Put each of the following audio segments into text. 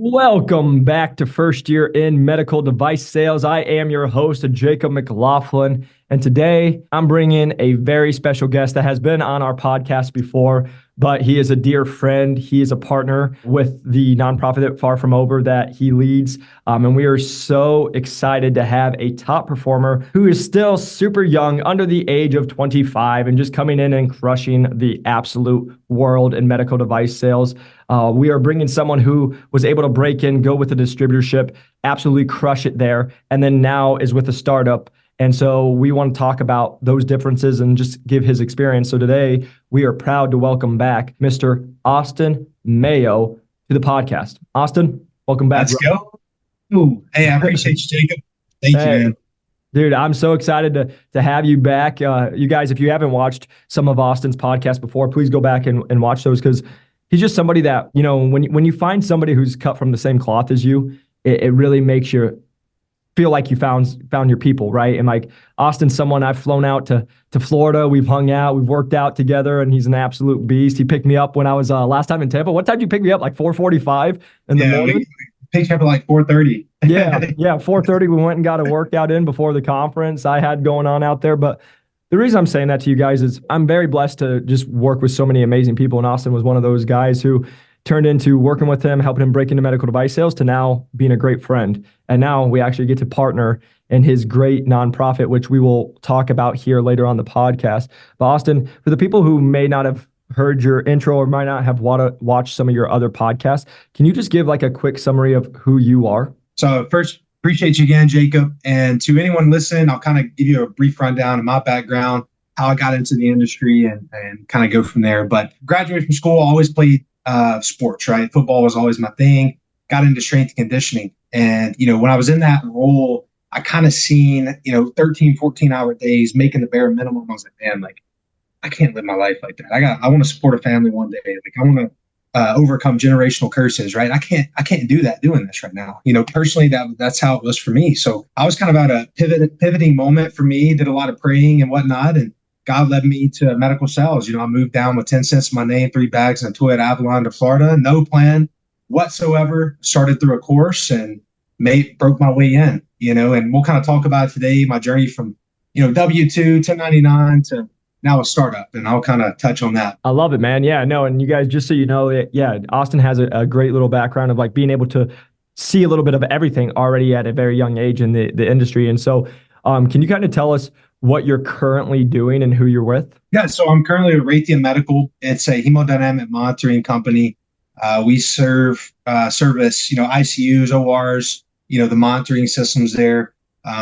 Welcome back to First Year in Medical Device Sales. I am your host, Jacob McLaughlin, and today I'm bringing a very special guest that has been on our podcast before, but he is a dear friend. He is a partner with the nonprofit at Far From Over that he leads, and we are so excited to have a top performer who is still super young, under the age of 25, and just coming in and crushing the absolute world in medical device sales. We are bringing someone who was able to break in, go with the distributorship, absolutely crush it there, and then now is with a startup. And so we want to talk about those differences and just give his experience. So today we are proud to welcome back Mr. Austin Mayo to the podcast. Austin, welcome back. Let's go. Ooh, hey, I appreciate you, Jacob. Thank you, man. Dude, I'm so excited to have you back. You guys, if you haven't watched some of Austin's podcasts before, please go back and watch those, because he's just somebody that, you know, when you find somebody who's cut from the same cloth as you, it really makes you feel like you found your people, right? And like Austin's someone I've flown out to Florida. We've hung out, we've worked out together, and he's an absolute beast. He picked me up when I was last time in Tampa. What time did you pick me up? Like 4:45 in the morning? We picked you up at like 4:30. Yeah, 4:30. We went and got a workout in before the conference I had going on out there. But the reason I'm saying that to you guys is I'm very blessed to just work with so many amazing people. And Austin was one of those guys who turned into working with him, helping him break into medical device sales, to now being a great friend. And now we actually get to partner in his great nonprofit, which we will talk about here later on the podcast. But Austin, for the people who may not have heard your intro or might not have watched some of your other podcasts, can you just give like a quick summary of who you are? So first, appreciate you again, Jacob. And to anyone listening, I'll kind of give you a brief rundown of my background, how I got into the industry, and kind of go from there. But graduated from school, always played sports, right? Football was always my thing. Got into strength and conditioning. And, you know, when I was in that role, I kind of seen, 13, 14-hour days, making the bare minimum. I was like, man, like, I can't live my life like that. I want to support a family one day. Like, I want to overcome generational curses, right? I can't do that doing this right now. Personally, that's how it was for me. So I was kind of at a pivoting moment for me, did a lot of praying and whatnot. And God led me to medical sales. I moved down with 10 cents in my name, 3 bags, and a Toyota Avalon to Florida. No plan whatsoever. Started through a course and broke my way in, and we'll kind of talk about today, my journey from, W-2, 1099 to now a startup, and I'll kind of touch on that. I love it, man. Yeah, no, and you guys, just so you know, Austin has a great little background of like being able to see a little bit of everything already at a very young age in the industry. And so can you kind of tell us what you're currently doing and who you're with? Yeah, so I'm currently with Raytheon Medical. It's a hemodynamic monitoring company. We service, ICUs, ORs, the monitoring systems there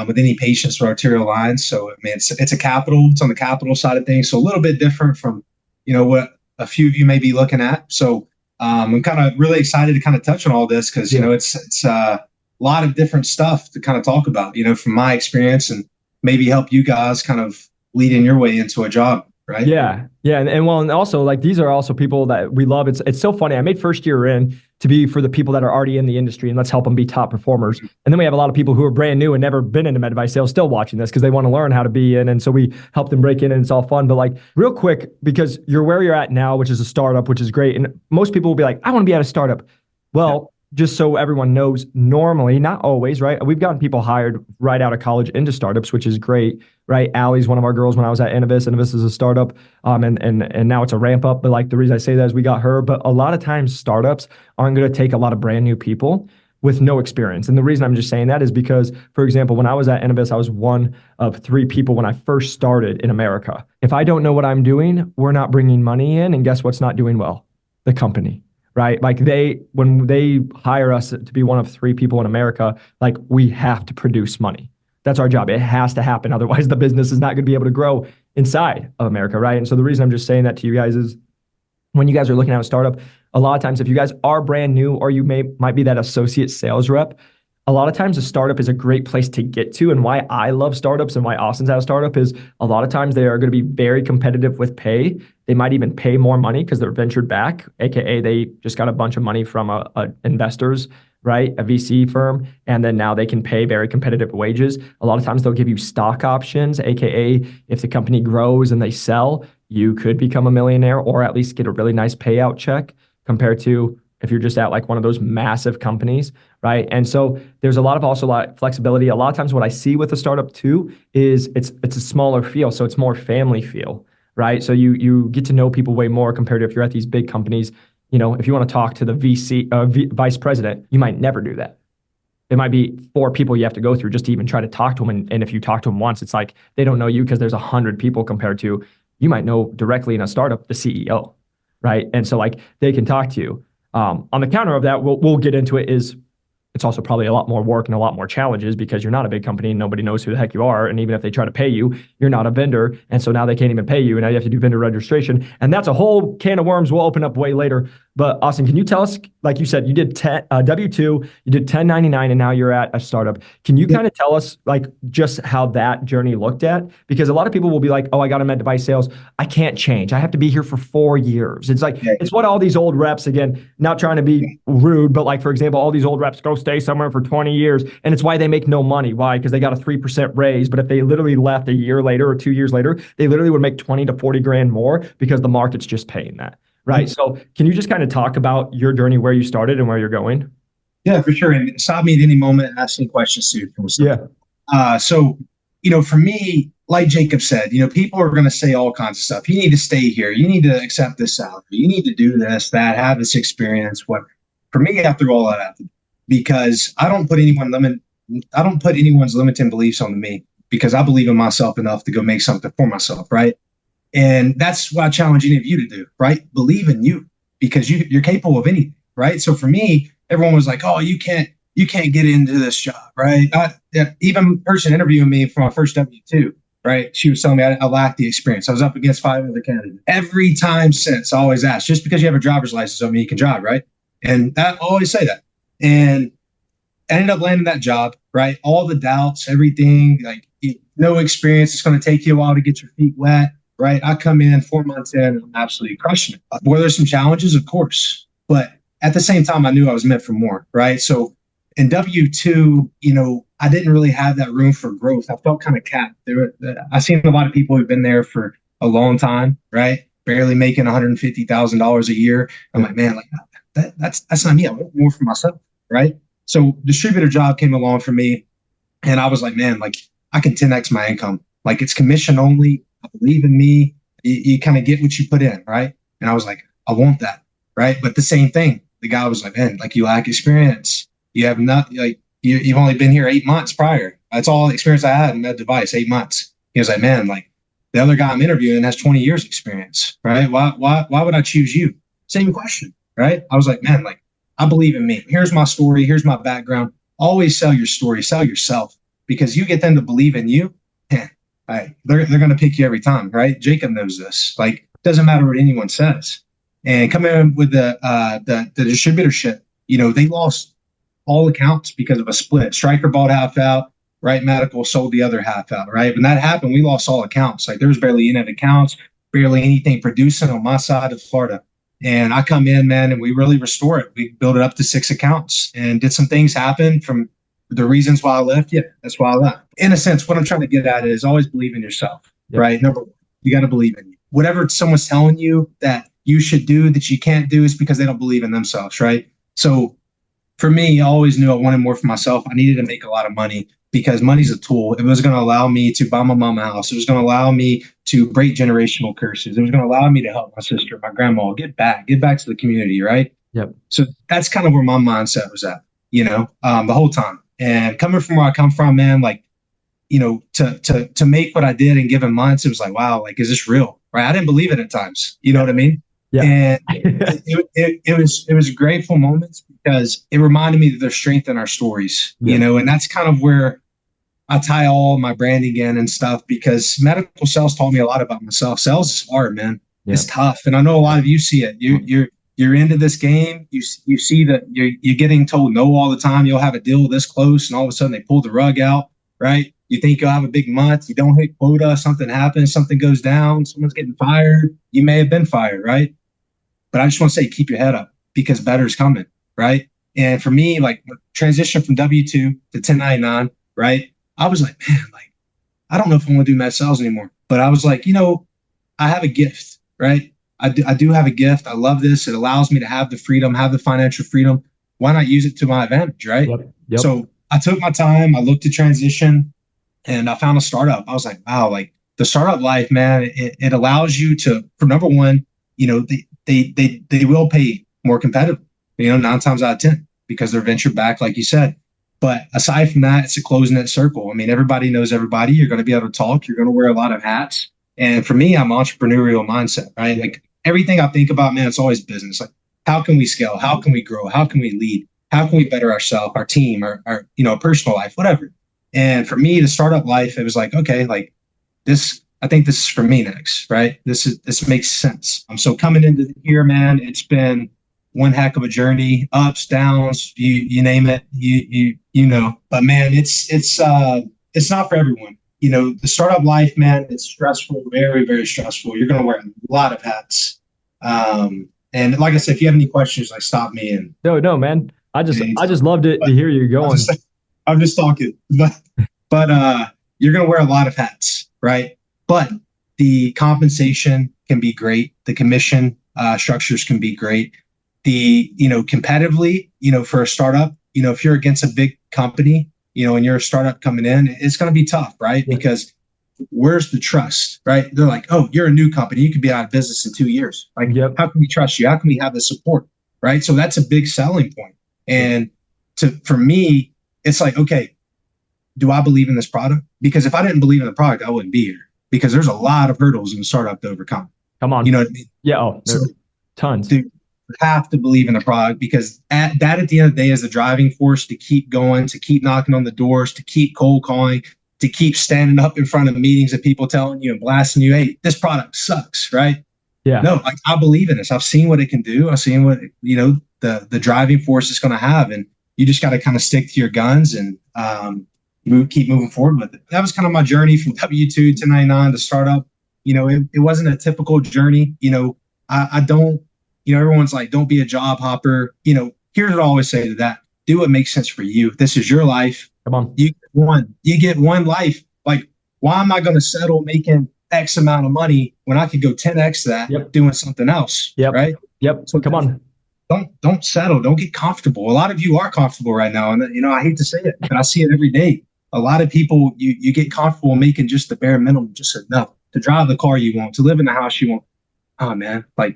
with any patients for arterial lines. So, I mean, it's on the capital side of things. So a little bit different from, what a few of you may be looking at. So I'm kind of really excited to kind of touch on all this because, it's a lot of different stuff to kind of talk about, from my experience, and maybe help you guys kind of lead in your way into a job. Right. Yeah. And also like, these are also people that we love. It's so funny. I made First Year In to be for the people that are already in the industry, and let's help them be top performers. And then we have a lot of people who are brand new and never been into med device sales still watching this because they want to learn how to be in. And so we help them break in, and it's all fun. But like, real quick, because you're where you're at now, which is a startup, which is great. And most people will be like, I want to be at a startup. Well, just so everyone knows, normally, not always, right? We've gotten people hired right out of college into startups, which is great, right? Allie's one of our girls when I was at Innovis. Innovis is a startup, and now it's a ramp up. But like, the reason I say that is we got her. But a lot of times startups aren't going to take a lot of brand new people with no experience. And the reason I'm just saying that is because, for example, when I was at Innovis, I was one of 3 people when I first started in America. If I don't know what I'm doing, we're not bringing money in. And guess what's not doing well? The company. Right? Like when they hire us to be one of 3 people in America, like, we have to produce money. That's our job. It has to happen. Otherwise, the business is not going to be able to grow inside of America. Right? And so the reason I'm just saying that to you guys is when you guys are looking at a startup, a lot of times, if you guys are brand new or you might be that associate sales rep, a lot of times a startup is a great place to get to. And why I love startups and why Austin's at a startup is a lot of times they are going to be very competitive with pay. They might even pay more money because they're ventured back, aka they just got a bunch of money from investors, right? A VC firm. And then now they can pay very competitive wages. A lot of times they'll give you stock options, aka if the company grows and they sell, you could become a millionaire or at least get a really nice payout check compared to if you're just at like one of those massive companies, right? And so there's a lot of flexibility. A lot of times what I see with a startup too is it's a smaller feel, so it's more family feel, right? So you get to know people way more compared to if you're at these big companies. You know, if you want to talk to the vice president, you might never do that. It might be 4 people you have to go through just to even try to talk to them. And if you talk to them once, it's like they don't know you because there's 100 people compared to you might know directly in a startup the CEO, right? And so like they can talk to you. On the counter of that, we'll get into it. Is it's also probably a lot more work and a lot more challenges because you're not a big company and nobody knows who the heck you are. And even if they try to pay you, you're not a vendor. And so now they can't even pay you. And now you have to do vendor registration. And that's a whole can of worms we'll open up way later. But Austin, can you tell us, like you said, you did W-2, you did 1099, and now you're at a startup. Can you kind of tell us like just how that journey looked at? Because a lot of people will be like, oh, I got a med device sales. I can't change. I have to be here for 4 years. It's like, it's what all these old reps, again, not trying to be rude, but like, for example, all these old reps go stay somewhere for 20 years. And it's why they make no money. Why? Because they got a 3% raise. But if they literally left a year later or 2 years later, they literally would make 20 to 40 grand more because the market's just paying that. Right. So can you just kind of talk about your journey, where you started and where you're going? Yeah, for sure. And stop me at any moment and ask any questions too. Yeah. So, for me, like Jacob said, people are going to say all kinds of stuff. You need to stay here. You need to accept this salary. You need to do this, that, have this experience. What for me, I threw all that out because I don't put anyone's limiting beliefs on me because I believe in myself enough to go make something for myself. Right. And that's what I challenge any of you to do, right? Believe in you because you're capable of anything, right? So for me, everyone was like, "Oh, you can't get into this job, right?" Even the person interviewing me for my first W-2, right? She was telling me I lacked the experience. I was up against 5 other candidates. Every time since, I always ask, just because you have a driver's license doesn't mean you can drive, right? And I always say that. And I ended up landing that job, right? All the doubts, everything, like no experience. It's going to take you a while to get your feet wet. Right. I come in 4 months in and I'm absolutely crushing it. Were there some challenges? Of course. But at the same time, I knew I was meant for more. Right. So in W-2, I didn't really have that room for growth. I felt kind of capped. I've seen a lot of people who've been there for a long time, right? Barely making $150,000 a year. I'm like, man, like that's not me. I want more for myself. Right. So distributor job came along for me. And I was like, man, like I can 10x my income. Like it's commission only. I believe in me. You kind of get what you put in, right? And I was like, I want that, right? But the same thing, the guy was like, man, like you lack experience. You have not, like you've only been here 8 months prior. That's all the experience I had in that device, 8 months. He was like, man, like the other guy I'm interviewing has 20 years experience, right? Why would I choose you? Same question, right? I was like, man, like I believe in me. Here's my story. Here's my background. Always sell your story, sell yourself, because you get them to believe in you. Right. They're going to pick you every time, right? Jacob knows this. Like, doesn't matter what anyone says. And coming in with the distributorship, they lost all accounts because of a split. Stryker bought half out, right? Medical sold the other half out, right? When that happened, we lost all accounts. Like there was barely any accounts, barely anything producing on my side of Florida. And I come in, man, and we really restore it. We built it up to 6 accounts and did some things happen from the reasons why I left. Yeah, that's why I left. In a sense, what I'm trying to get at is always believe in yourself, right? Number one, you got to believe in you. Whatever someone's telling you that you should do that you can't do is because they don't believe in themselves, right? So for me, I always knew I wanted more for myself. I needed to make a lot of money because money's a tool. It was going to allow me to buy my mom a house. It was going to allow me to break generational curses. It was going to allow me to help my sister, my grandma, get back to the community, right? Yep. So that's kind of where my mindset was at, the whole time. And coming from where I come from, man, like, to make what I did in given months, it was like, wow, like, is this real? Right? I didn't believe it at times. You know what I mean? Yeah. And it was grateful moments because it reminded me that there's strength in our stories, and that's kind of where I tie all my branding in and stuff, because medical sales taught me a lot about myself. Sales is hard, man. Yeah. It's tough. And I know a lot of you see it. You're into this game. You see that you're getting told no all the time. You'll have a deal this close, and all of a sudden they pull the rug out, right? You think you'll have a big month. You don't hit quota. Something happens. Something goes down. Someone's getting fired. You may have been fired, right? But I just want to say, keep your head up because better's coming, right? And for me, like transition from W-2 to 1099, right? I was like, man, like I don't know if I want to do med sales anymore. But I was like, I have a gift, right? I do have a gift. I love this. It allows me to have the freedom, have the financial freedom. Why not use it to my advantage, right? Yep. So I took my time. I looked to transition, and I found a startup. I was like, wow, like the startup life, man, it allows you to, for number one, they will pay more competitive, 9 times out of 10 because they're venture backed, like you said. But aside from that, it's a closed net circle. I mean, everybody knows everybody. You're going to be able to talk. You're going to wear a lot of hats. And for me, I'm entrepreneurial mindset, right? Like everything I think about, man, it's always business. Like how can we scale? How can we grow? How can we lead? How can we better ourselves, our team, our personal life, whatever. And for me, the startup life, it was like, okay, like this, I think this is for me next, right? This makes sense. So coming into here, man, it's been one heck of a journey, ups, downs, you name it, you know. But man, it's not for everyone. The startup life, man, it's stressful, very, very stressful. You're gonna wear a lot of hats. And like I said, if you have any questions, like stop me and No, man. I just loved it to hear you going. I'm just talking, but you're gonna wear a lot of hats, right? But the compensation can be great. The commission structures can be great. Competitively, for a startup, if you're against a big company, and you're a startup coming in, it's going to be tough, right? Yeah. Because where's the trust, right? They're like, oh, you're a new company. You could be out of business in 2 years. Like, yep. How can we trust you? How can we have the support, right? So that's a big selling point. And for me, it's like, okay, do I believe in this product? Because if I didn't believe in the product, I wouldn't be here because there's a lot of hurdles in a startup to overcome. Come on. You know what I mean? Yeah. Oh, so, tons. Dude, have to believe in the product because at the end of the day is the driving force to keep going, to keep knocking on the doors, to keep cold calling, to keep standing up in front of meetings of people telling you and blasting you, hey, this product sucks, right? Yeah. No, like I believe in this. I've seen what it can do. I've seen what, the driving force is going to have. And you just got to kind of stick to your guns and keep moving forward with it. That was kind of my journey from W-2 to 99 to startup. It wasn't a typical journey. I don't, everyone's like, don't be a job hopper. Here's what I always say to that. Do what makes sense for you. This is your life. Come on. You get one life. Like, why am I going to settle making X amount of money when I could go 10X that doing something else? Yep. Right. Yep. So come on. Don't settle. Don't get comfortable. A lot of you are comfortable right now. And, I hate to say it, but I see it every day. A lot of people, you get comfortable making just the bare minimum, just enough to drive the car you want, to live in the house you want. Oh man. Like,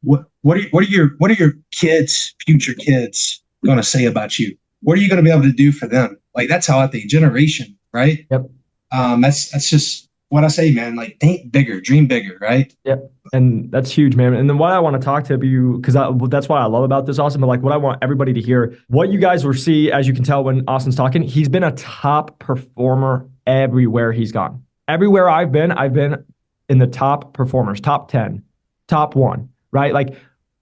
What are your kids, future kids, going to say about you? What are you going to be able to do for them? Like that's how I think generation, right? Yep. That's just what I say, man. Like think bigger, dream bigger, right? Yep. And that's huge, man. And then what I want to talk to you, because that's what I love about this, Austin. But like what I want everybody to hear, what you guys will see, as you can tell when Austin's talking, he's been a top performer everywhere he's gone. Everywhere I've been in the top performers, top 10, top 1. Right? Like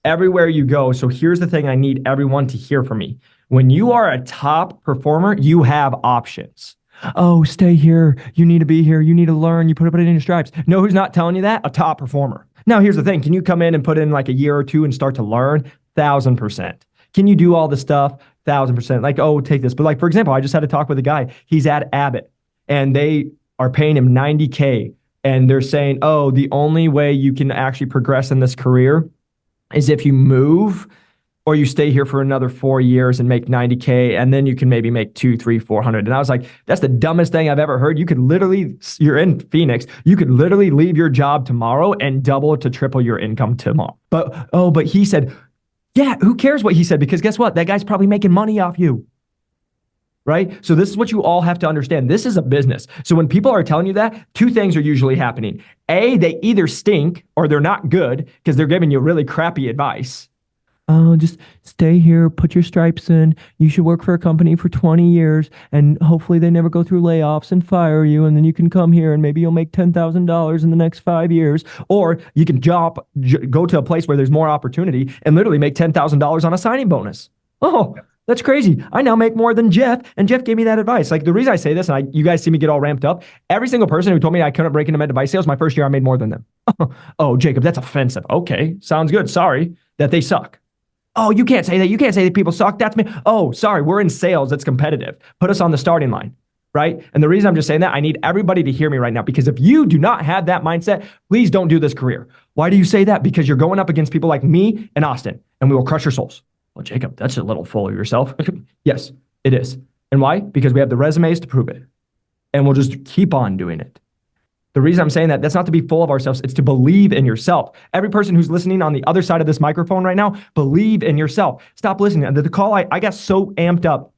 everywhere you go. So here's the thing I need everyone to hear from me. When you are a top performer, you have options. Oh, stay here. You need to be here. You need to learn. You put it in your stripes. No, who's not telling you that? A top performer. Now, here's the thing. Can you come in and put in like a year or two and start to learn? 1,000%. Can you do all the stuff? 1,000%. Like, oh, take this. But like, for example, I just had a talk with a guy. He's at Abbott and they are paying him $90K. And they're saying, oh, the only way you can actually progress in this career is if you move or you stay here for another 4 years and make $90K, and then you can maybe make 200, 300, 400. And I was like, that's the dumbest thing I've ever heard. You could literally, you're in Phoenix, you could literally leave your job tomorrow and double to triple your income tomorrow. But he said, yeah, who cares what he said? Because guess what? That guy's probably making money off you. Right? So this is what you all have to understand. This is a business. So when people are telling you that, 2 things are usually happening. A, they either stink or they're not good because they're giving you really crappy advice. Oh, just stay here, put your stripes in. You should work for a company for 20 years and hopefully they never go through layoffs and fire you. And then you can come here and maybe you'll make $10,000 in the next 5 years. Or you can go to a place where there's more opportunity and literally make $10,000 on a signing bonus. Oh, that's crazy. I now make more than Jeff, and Jeff gave me that advice. Like the reason I say this, and you guys see me get all ramped up, every single person who told me I couldn't break into med device sales, my first year I made more than them. Oh, Jacob, that's offensive. Okay, sounds good. Sorry that they suck. Oh, you can't say that. You can't say that people suck. That's me. Oh, sorry, we're in sales. It's competitive. Put us on the starting line. right? And the reason I'm just saying that, I need everybody to hear me right now, because if you do not have that mindset, please don't do this career. Why do you say that? Because you're going up against people like me and Austin, and we will crush your souls. Well, Jacob, that's a little full of yourself. Yes, it is. And why? Because we have the resumes to prove it. And we'll just keep on doing it. The reason I'm saying that, that's not to be full of ourselves. It's to believe in yourself. Every person who's listening on the other side of this microphone right now, believe in yourself. Stop listening. The call, I got so amped up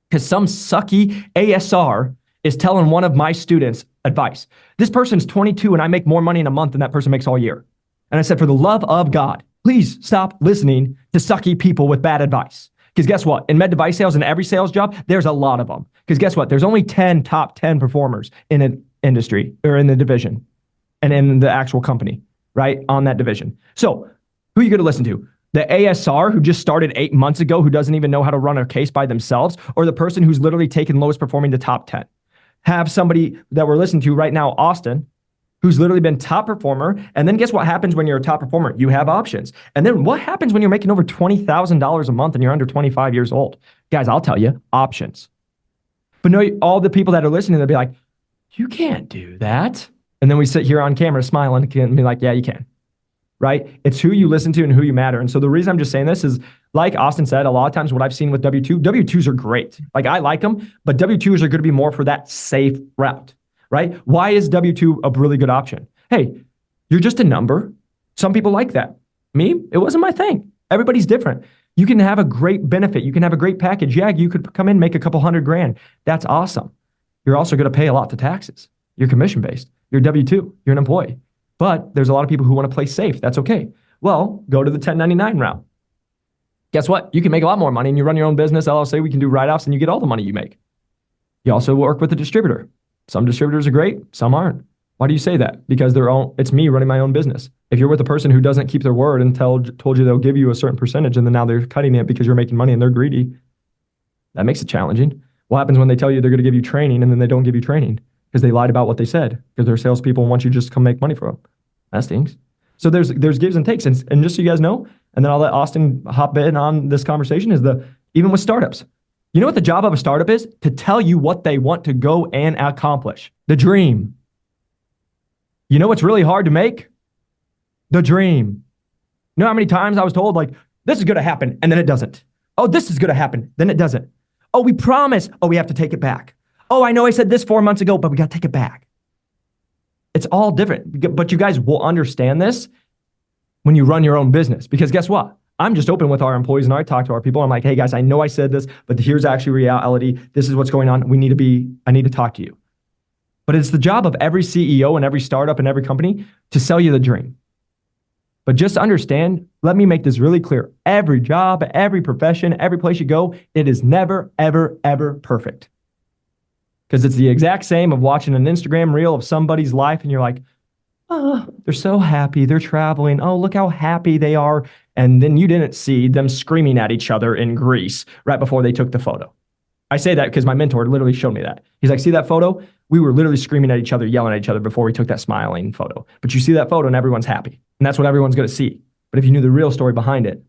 because some sucky ASR is telling one of my students advice. This person's 22 and I make more money in a month than that person makes all year. And I said, for the love of God, please stop listening to sucky people with bad advice. Because guess what? In med device sales and every sales job, there's a lot of them. Because guess what? There's only 10 top 10 performers in an industry or in the division and in the actual company, right? On that division. So who are you going to listen to? The ASR who just started 8 months ago, who doesn't even know how to run a case by themselves, or the person who's literally taken lowest performing to top 10? Have somebody that we're listening to right now, Austin, who's literally been top performer. And then guess what happens when you're a top performer? You have options. And then what happens when you're making over $20,000 a month and you're under 25 years old? Guys, I'll tell you, options. But no, all the people that are listening, they'll be like, you can't do that. And then we sit here on camera smiling and be like, yeah, you can. Right? It's who you listen to and who you matter. And so the reason I'm just saying this is, like Austin said, a lot of times what I've seen with W2s are great. Like I like them, but W2s are going to be more for that safe route. Right? Why is W2 a really good option? Hey, you're just a number. Some people like that. Me, it wasn't my thing. Everybody's different. You can have a great benefit. You can have a great package. Yeah, you could come in, make a couple $100,000. That's awesome. You're also going to pay a lot to taxes. You're commission-based. You're W2. You're an employee. But there's a lot of people who want to play safe. That's okay. Well, go to the 1099 route. Guess what? You can make a lot more money and you run your own business, LLC. We can do write-offs and you get all the money you make. You also work with a distributor. Some distributors are great. Some aren't. Why do you say that? Because it's me running my own business. If you're with a person who doesn't keep their word and told you they'll give you a certain percentage and then now they're cutting it because you're making money and they're greedy, that makes it challenging. What happens when they tell you they're going to give you training and then they don't give you training because they lied about what they said because they're salespeople and want you to just come make money for them? That stinks. So there's gives and takes. And just so you guys know, and then I'll let Austin hop in on this conversation, is even with startups. You know what the job of a startup is? To tell you what they want to go and accomplish. The dream. You know what's really hard to make? The dream. You know how many times I was told, like, this is going to happen, and then it doesn't. Oh, this is going to happen, then it doesn't. Oh, we promise. Oh, we have to take it back. Oh, I know I said this 4 months ago, but we got to take it back. It's all different. But you guys will understand this when you run your own business. Because guess what? I'm just open with our employees and I talk to our people. I'm like, hey guys, I know I said this, but here's actually reality. This is what's going on. I need to talk to you. But it's the job of every CEO and every startup and every company to sell you the dream. But just understand, let me make this really clear. Every job, every profession, every place you go, it is never, ever, ever perfect. Because it's the exact same of watching an Instagram reel of somebody's life and you're like, oh, they're so happy. They're traveling. Oh, look how happy they are. And then you didn't see them screaming at each other in Greece right before they took the photo. I say that because my mentor literally showed me that. He's like, see that photo? We were literally screaming at each other, yelling at each other before we took that smiling photo. But you see that photo and everyone's happy. And that's what everyone's going to see. But if you knew the real story behind it,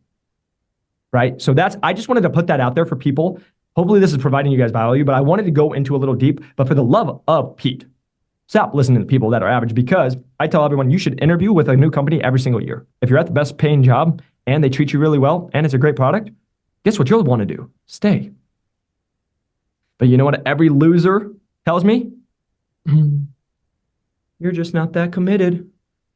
right? So I just wanted to put that out there for people. Hopefully this is providing you guys value, but I wanted to go into a little deep. But for the love of Pete, stop listening to people that are average, because I tell everyone you should interview with a new company every single year. If you're at the best paying job and they treat you really well and it's a great product, guess what you'll want to do? Stay. But you know what every loser tells me? You're just not that committed.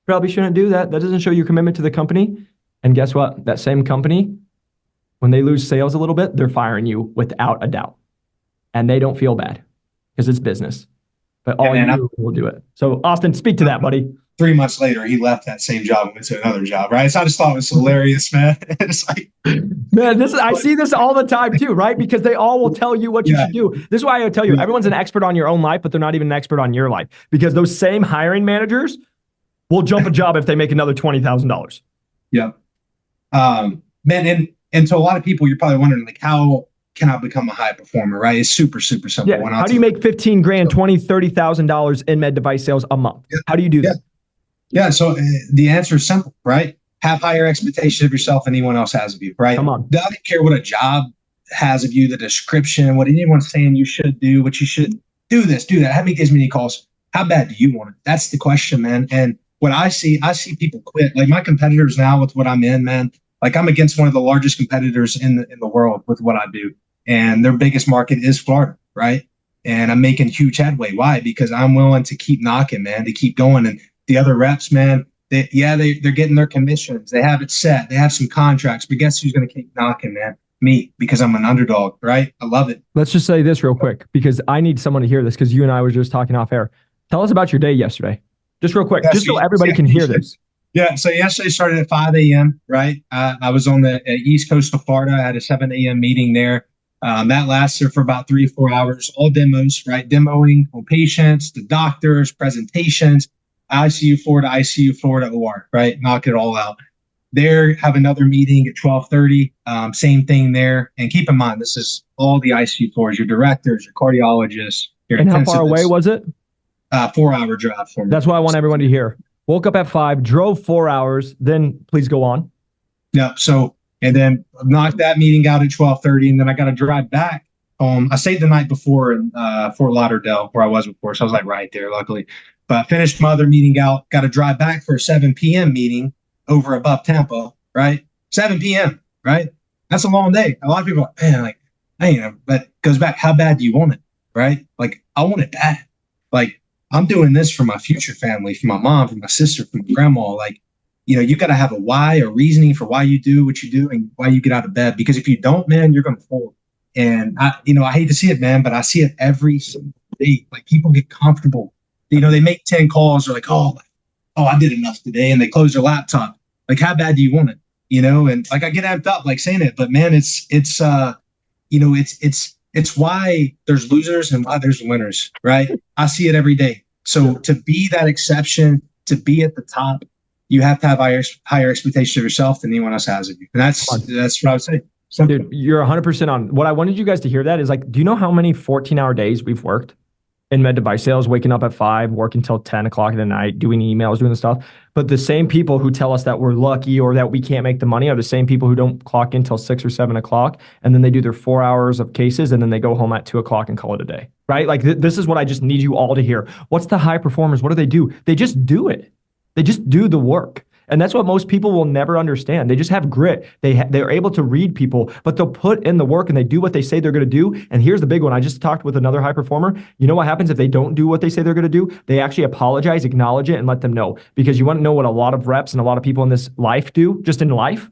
Probably shouldn't do that. That doesn't show your commitment to the company. And guess what? That same company, when they lose sales a little bit, they're firing you without a doubt. And they don't feel bad because it's business. But all you will do it. So Austin, speak to that, buddy. 3 months later, he left that same job and went to another job, right? So I just thought it was hilarious, man. It's like, man, I see this all the time too, right? Because they all will tell you what you should do. This is why I tell you, everyone's an expert on your own life, but they're not even an expert on your life. Because those same hiring managers will jump a job if they make another $20,000. Yep. Man, and to a lot of people, you're probably wondering, like, how can I become a high performer, right? It's super, super simple. Yeah. How do you make 15 grand, $20,000, $30,000 in med device sales a month? Yeah. How do you do that? Yeah. So the answer is simple, right? Have higher expectations of yourself than anyone else has of you, right? Come on. I don't care what a job has of you, the description, what anyone's saying you should do, what you should. do this, do that. Make as many calls. How bad do you want it? That's the question, man. And what I see people quit. Like my competitors now with what I'm in, man. Like I'm against one of the largest competitors in the world with what I do, and their biggest market is Florida, right? And I'm making huge headway. Why? Because I'm willing to keep knocking, man, to keep going. And the other reps, man, they're getting their commissions. They have it set. They have some contracts. But guess who's going to keep knocking, man? Me, because I'm an underdog, right? I love it. Let's just say this real quick because I need someone to hear this because you and I were just talking off air. Tell us about your day yesterday. Just real quick, just so everybody can hear this. Yeah, so yesterday started at 5 a.m., right? I was on the east coast of Florida. I had a 7 a.m. meeting there. That lasted for about 3 or 4 hours, all demos, right? Demoing on patients, the doctors, presentations, ICU floor to ICU floor to OR, right? Knock it all out. There, have another meeting at 12:30. Same thing there. And keep in mind, this is all the ICU floors, your directors, your cardiologists, your And how far away was it? 4-hour drive for me. That's what I want everyone to hear. Woke up at 5, drove 4 hours. Then please go on. Yeah. So, and then knocked that meeting out at 12:30, and then I got to drive back home. I stayed the night before in Fort Lauderdale, where I was before, so I was like right there, luckily. But I finished my other meeting out. Got to drive back for a 7 p.m. meeting over above Tampa, right? 7 p.m. Right? That's a long day. A lot of people are like, man, like, but it goes back. How bad do you want it? Right? Like, I want it bad. Like, I'm doing this for my future family, for my mom, for my sister, for my grandma. Like, you got to have a why, a reasoning for why you do what you do and why you get out of bed. Because if you don't, man, you're going to fall. And I hate to see it, man, but I see it every single day. Like people get comfortable. They make 10 calls. They're like, oh, I did enough today. And they close their laptop. Like, how bad do you want it? And like I get amped up like saying it, but man, it's why there's losers and why there's winners, right? I see it every day. So to be that exception, to be at the top, you have to have higher expectations of yourself than anyone else has of you. And that's what I would say. Simple. Dude, you're 100% on. What I wanted you guys to hear that is like, do you know how many 14-hour days we've worked in med device sales, waking up at 5, working till 10 o'clock at night, doing emails, doing the stuff. But the same people who tell us that we're lucky or that we can't make the money are the same people who don't clock in till 6 or 7 o'clock. And then they do their 4 hours of cases and then they go home at 2 o'clock and call it a day, right? Like this is what I just need you all to hear. What's the high performers? What do? They just do it. They just do the work. And that's what most people will never understand. They just have grit. They're able to read people, but they'll put in the work and they do what they say they're going to do. And here's the big one. I just talked with another high performer. You know what happens if they don't do what they say they're going to do? They actually apologize, acknowledge it, and let them know. Because you want to know what a lot of reps and a lot of people in this life do, just in life?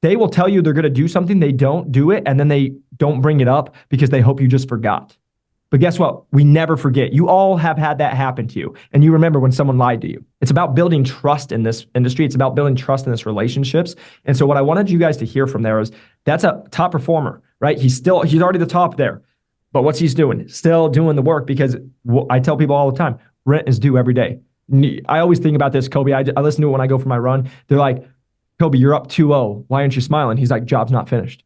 They will tell you they're going to do something, they don't do it, and then they don't bring it up because they hope you just forgot. But guess what? We never forget. You all have had that happen to you. And you remember when someone lied to you. It's about building trust in this industry. It's about building trust in this relationships. And so what I wanted you guys to hear from there is that's a top performer, right? He's already the top there. But what's he's doing? Still doing the work because I tell people all the time, rent is due every day. I always think about this, Kobe. I listen to it when I go for my run. They're like, Kobe, you're up 2-0. Why aren't you smiling? He's like, job's not finished.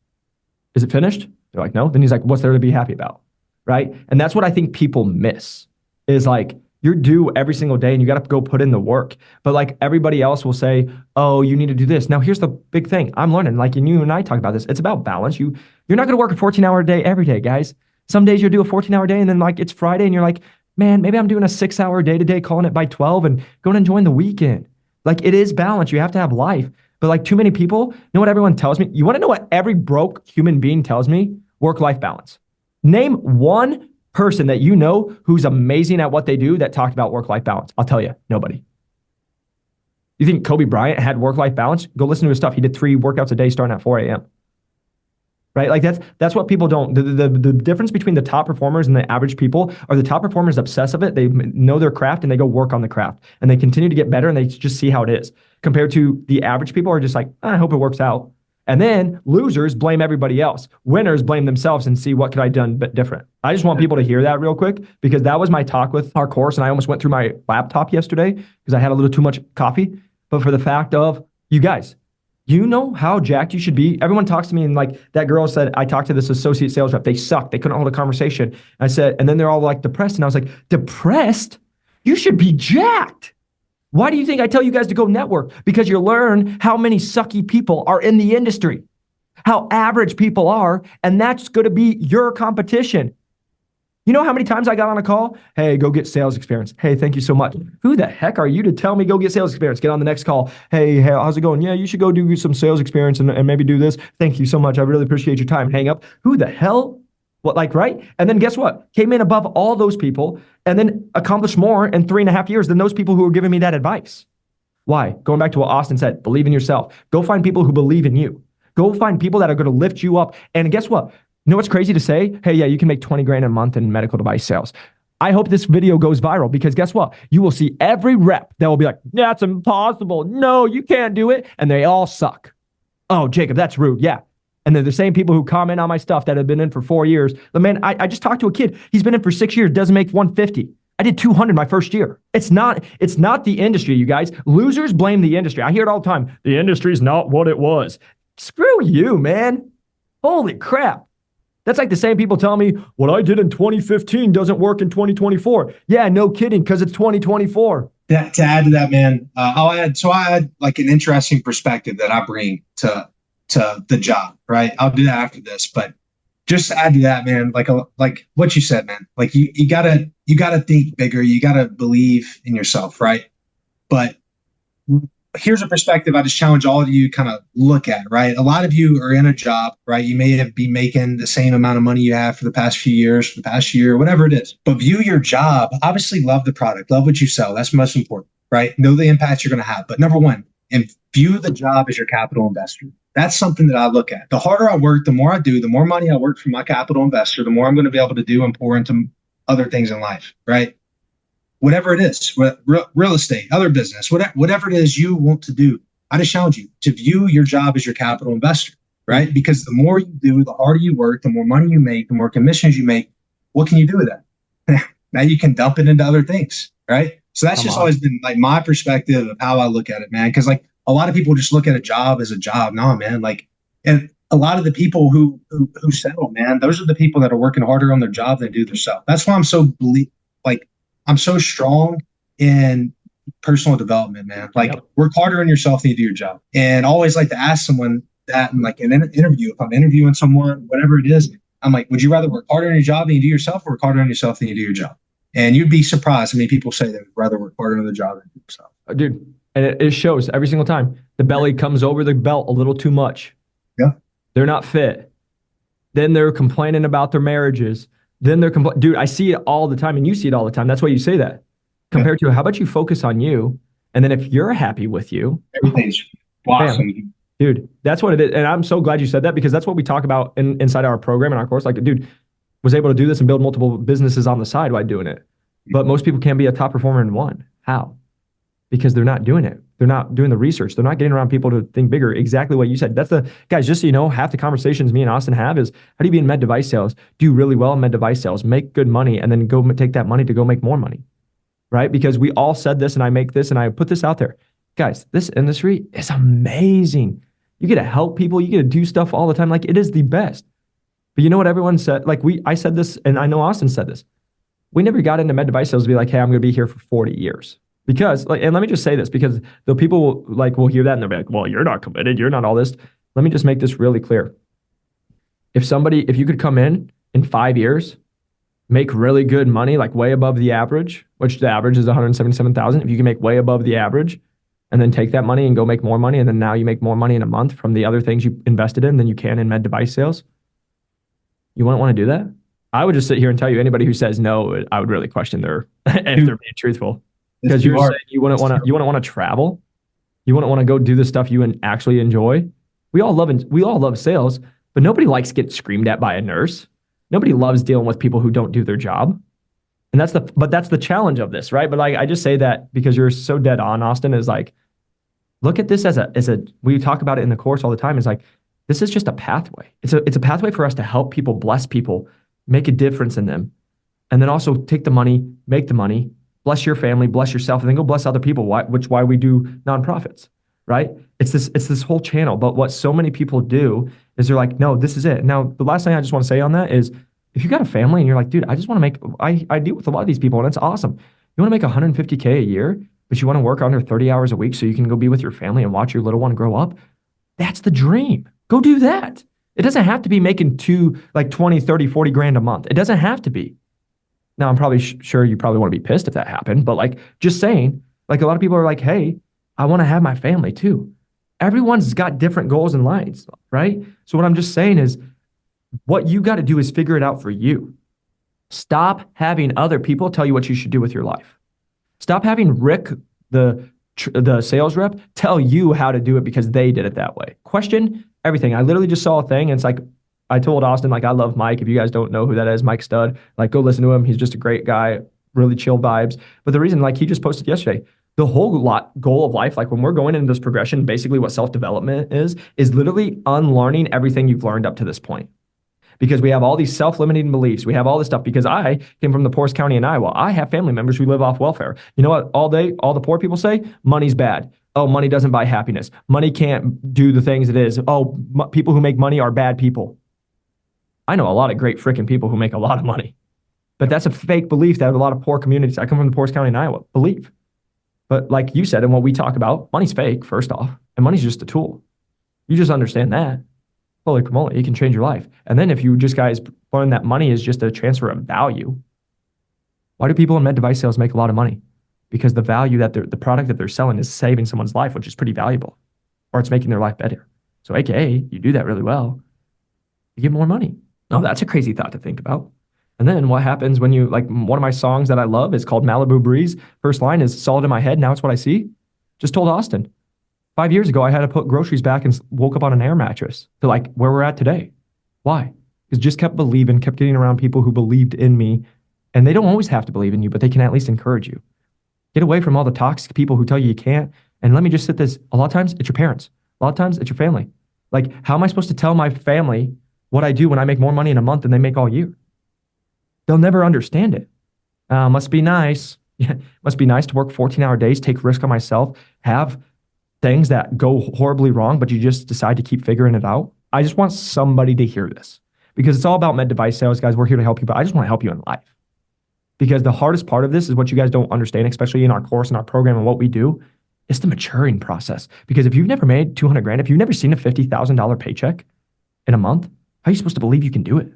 Is it finished? They're like, no. Then he's like, what's there to be happy about? Right? And that's what I think people miss is like you're due every single day and you got to go put in the work. But like everybody else will say, oh, you need to do this. Now, here's the big thing. I'm learning, like, and you and I talk about this. It's about balance. You're not going to work a 14-hour day every day, guys. Some days you'll do a 14-hour day and then like it's Friday and you're like, man, maybe I'm doing a 6-hour day-to-day, calling it by 12 and going and enjoying the weekend. Like it is balance. You have to have life. But like too many people, you know what everyone tells me? You want to know what every broke human being tells me? Work-life balance. Name one person that you know who's amazing at what they do that talked about work-life balance. I'll tell you, nobody. You think Kobe Bryant had work-life balance? Go listen to his stuff. He did 3 workouts a day starting at 4 a.m. Right? Like that's what people don't. The difference between the top performers and the average people are the top performers obsess of it. They know their craft and they go work on the craft and they continue to get better and they just see how it is. Compared to the average people who are just like, I hope it works out. And then losers blame everybody else. Winners blame themselves and see what could I have done but different. I just want people to hear that real quick because that was my talk with our course and I almost went through my laptop yesterday because I had a little too much coffee. But for the fact of, you guys, you know how jacked you should be? Everyone talks to me and like that girl said, I talked to this associate sales rep. They suck. They couldn't hold a conversation. I said, and then they're all like depressed. And I was like, depressed? You should be jacked. Why do you think I tell you guys to go network? Because you learn how many sucky people are in the industry, how average people are, and that's going to be your competition. You know how many times I got on a call? Hey, go get sales experience. Hey, thank you so much. Who the heck are you to tell me go get sales experience? Get on the next call. Hey, how's it going? Yeah, you should go do some sales experience and maybe do this. Thank you so much. I really appreciate your time. Hang up. Who the hell? What, like, right? And then guess what? Came in above all those people and then accomplished more in 3.5 years than those people who were giving me that advice. Why? Going back to what Austin said, believe in yourself. Go find people who believe in you. Go find people that are going to lift you up. And guess what? You know what's crazy to say? Hey, yeah, you can make 20 grand a month in medical device sales. I hope this video goes viral because guess what? You will see every rep that will be like, that's impossible. No, you can't do it. And they all suck. Oh, Jacob, that's rude. Yeah. And they're the same people who comment on my stuff that have been in for 4 years. The man, I just talked to a kid. He's been in for 6 years, doesn't make 150. I did 200 my first year. It's not the industry, you guys. Losers blame the industry. I hear it all the time. The industry's not what it was. Screw you, man. Holy crap. That's like the same people telling me what I did in 2015 doesn't work in 2024. Yeah, no kidding, because it's 2024. To add to that, man, I add like an interesting perspective that I bring to the job, right? I'll do that after this, but just to add to that, man, like what you said, man, like you gotta think bigger. You gotta believe in yourself, right? But here's a perspective I just challenge all of you to kind of look at, right? A lot of you are in a job, right? You may have been making the same amount of money you have for the past few years, for the past year, whatever it is. But view your job, obviously love the product, love what you sell. That's most important, right? Know the impact you're going to have. But number one, and view the job as your capital investor. That's something that I look at. The harder I work, the more I do, the more money I work for my capital investor, the more I'm going to be able to do and pour into other things in life, right? Whatever it is, real estate, other business, whatever it is you want to do, I just challenge you to view your job as your capital investor, right? Because the more you do, the harder you work, the more money you make, the more commissions you make. What can you do with that? Now you can dump it into other things, right? So that's just always been like my perspective of how I look at it, man. Because like a lot of people just look at a job as a job. No, man. Like, and a lot of the people who settle, man, those are the people that are working harder on their job than do themselves. That's why I'm so I'm so strong in personal development, man. Like work harder on yourself than you do your job. And always like to ask someone that in like an interview, if I'm interviewing someone, whatever it is, I'm like, would you rather work harder on your job than you do yourself or work harder on yourself than you do your job? And you'd be surprised how many people say they would rather work harder on the job than do themselves. Dude, and it shows every single time. The belly comes over the belt a little too much. Yeah. They're not fit. Then they're complaining about their marriages. Then they're dude, I see it all the time and you see it all the time. That's why you say that. Compared to how about you focus on you? And then if you're happy with you, everything's awesome. Dude, that's what it is. And I'm so glad you said that because that's what we talk about inside our program and our course. Like, dude, was able to do this and build multiple businesses on the side while doing it. But most people can't be a top performer in one. How? Because they're not doing it. They're not doing the research. They're not getting around people to think bigger. Exactly what you said. That's the guys, just so you know, half the conversations me and Austin have is how do you be in med device sales? Do really well in med device sales, make good money, and then go take that money to go make more money. Right? Because we all said this and I make this and I put this out there. Guys, this industry is amazing. You get to help people, you get to do stuff all the time. Like it is the best. But you know what everyone said? Like I said this, and I know Austin said this. We never got into med device sales to be like, hey, I'm going to be here for 40 years. Because, like, and let me just say this, because the people will hear that and they'll be like, well, you're not committed. You're not all this. Let me just make this really clear. If you could come in 5 years, make really good money, like way above the average, which the average is 177,000. If you can make way above the average and then take that money and go make more money, and then now you make more money in a month from the other things you invested in than you can in med device sales, you wouldn't want to do that? I would just sit here and tell you, anybody who says no, I would really question if they're being truthful. Because you're saying you wouldn't want to travel, you wouldn't want to go do the stuff you actually enjoy. We all love sales, but nobody likes getting screamed at by a nurse. Nobody loves dealing with people who don't do their job, and that's the challenge of this, right? But like I just say that because you're so dead on, Austin, is like look at this as a we talk about it in the course all the time. Is like this is just a pathway. It's a pathway for us to help people, bless people, make a difference in them, and then also take the money, make the money. Bless your family, bless yourself, and then go bless other people. Why we do nonprofits, right? It's this whole channel. But what so many people do is they're like, no, this is it. Now, the last thing I just want to say on that is if you got a family and you're like, dude, I just want to make, I deal with a lot of these people and it's awesome. You want to make $150K a year, but you want to work under 30 hours a week so you can go be with your family and watch your little one grow up. That's the dream. Go do that. It doesn't have to be making 20, 30, 40 grand a month. It doesn't have to be. Now, I'm probably sure you probably want to be pissed if that happened, but like just saying, like a lot of people are like, hey, I want to have my family too. Everyone's got different goals and lines, right? So what I'm just saying is what you got to do is figure it out for you. Stop having other people tell you what you should do with your life. Stop having Rick, the sales rep, tell you how to do it because they did it that way. Question everything. I literally just saw a thing and it's like, I told Austin, like, I love Mike. If you guys don't know who that is, Mike Stud, like, go listen to him. He's just a great guy, really chill vibes. But the reason, like, he just posted yesterday, the whole goal of life, like when we're going into this progression, basically what self-development is literally unlearning everything you've learned up to this point. Because we have all these self-limiting beliefs. We have all this stuff because I came from the poorest county in Iowa. I have family members who live off welfare. You know what? All the poor people say, money's bad. Oh, money doesn't buy happiness. Money can't do the things it is. Oh, people who make money are bad people. I know a lot of great freaking people who make a lot of money, but that's a fake belief that a lot of poor communities, I come from the poorest county in Iowa, believe. But like you said, and what we talk about, money's fake, first off, and money's just a tool. You just understand that. Holy camole, it can change your life. And then if you just guys learn that money is just a transfer of value, why do people in med device sales make a lot of money? Because the value that the product that they're selling is saving someone's life, which is pretty valuable, or it's making their life better. So AKA, you do that really well, you get more money. Oh, that's a crazy thought to think about. And then what happens when you, like, one of my songs that I love is called Malibu Breeze. First line is solid in my head. Now it's what I see. Just told Austin 5 years ago, I had to put groceries back and woke up on an air mattress to like where we're at today. Why? Because just kept believing, kept getting around people who believed in me. And they don't always have to believe in you, but they can at least encourage you. Get away from all the toxic people who tell you you can't. And let me just say this. A lot of times it's your parents. A lot of times it's your family. Like, how am I supposed to tell my family what I do when I make more money in a month than they make all year? They'll never understand it. Must be nice. Yeah, must be nice to work 14-hour days, take risk on myself, have things that go horribly wrong, but you just decide to keep figuring it out. I just want somebody to hear this because it's all about med device sales, guys. We're here to help you, but I just want to help you in life. Because the hardest part of this is what you guys don't understand, especially in our course and our program and what we do, is the maturing process. Because if you've never made 200 grand, if you've never seen a $50,000 paycheck in a month, how are you supposed to believe you can do it?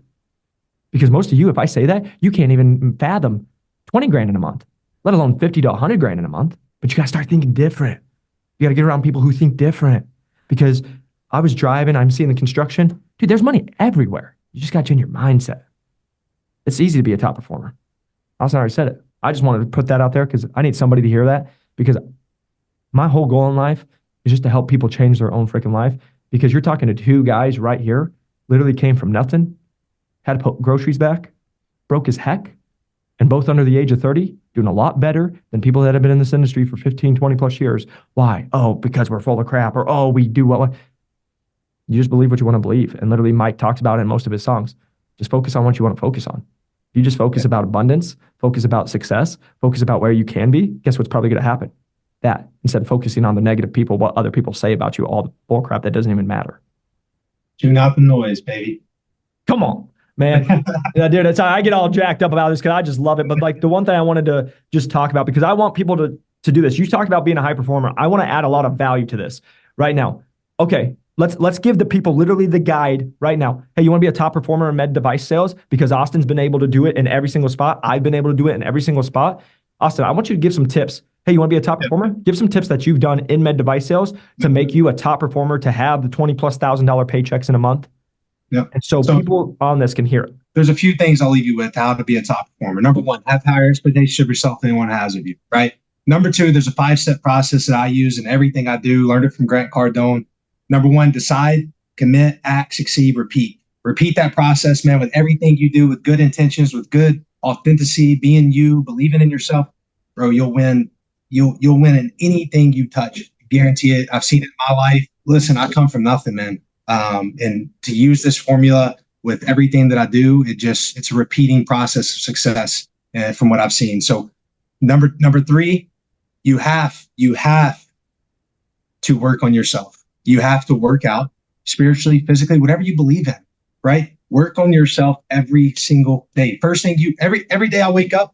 Because most of you, if I say that, you can't even fathom 20 grand in a month, let alone 50 to 100 grand in a month. But you got to start thinking different. You got to get around people who think different. Because I was driving, I'm seeing the construction. Dude, there's money everywhere. You just got to change your mindset. It's easy to be a top performer. Austin already said it. I just wanted to put that out there because I need somebody to hear that. Because my whole goal in life is just to help people change their own freaking life. Because you're talking to two guys right here, literally came from nothing, had to put groceries back, broke as heck, and both under the age of 30, doing a lot better than people that have been in this industry for 15, 20 plus years. Why? Oh, because we're full of crap, or oh, we do what. You just believe what you want to believe. And literally Mike talks about it in most of his songs. Just focus on what you want to focus on. If you just focus about abundance, focus about success, focus about where you can be, guess what's probably going to happen? That, instead of focusing on the negative people, what other people say about you, all the bull crap that doesn't even matter. Tune out the noise, baby. Come on, man. Yeah, dude, I get all jacked up about this because I just love it. But like the one thing I wanted to just talk about, because I want people to do this. You talked about being a high performer. I want to add a lot of value to this right now. Okay, let's give the people literally the guide right now. Hey, you want to be a top performer in med device sales? Because Austin's been able to do it in every single spot. I've been able to do it in every single spot. Austin, I want you to give some tips. Hey, you want to be a top performer? Give some tips that you've done in med device sales to make you a top performer, to have the $20,000+ paychecks in a month. Yeah. And so people on this can hear it. There's a few things I'll leave you with how to be a top performer. Number one, have higher expectations of yourself than anyone has of you, right? Number two, there's a 5-step process that I use in everything I do. Learned it from Grant Cardone. Number one, decide, commit, act, succeed, repeat. Repeat that process, man, with everything you do, with good intentions, with good authenticity, being you, believing in yourself. Bro, you'll win. You'll win in anything you touch. Guarantee it. I've seen it in my life. Listen, I come from nothing, man. And to use this formula with everything that I do, it's a repeating process of success from what I've seen. So number three, you have to work on yourself. You have to work out spiritually, physically, whatever you believe in, right? Work on yourself every single day. First thing every day I wake up,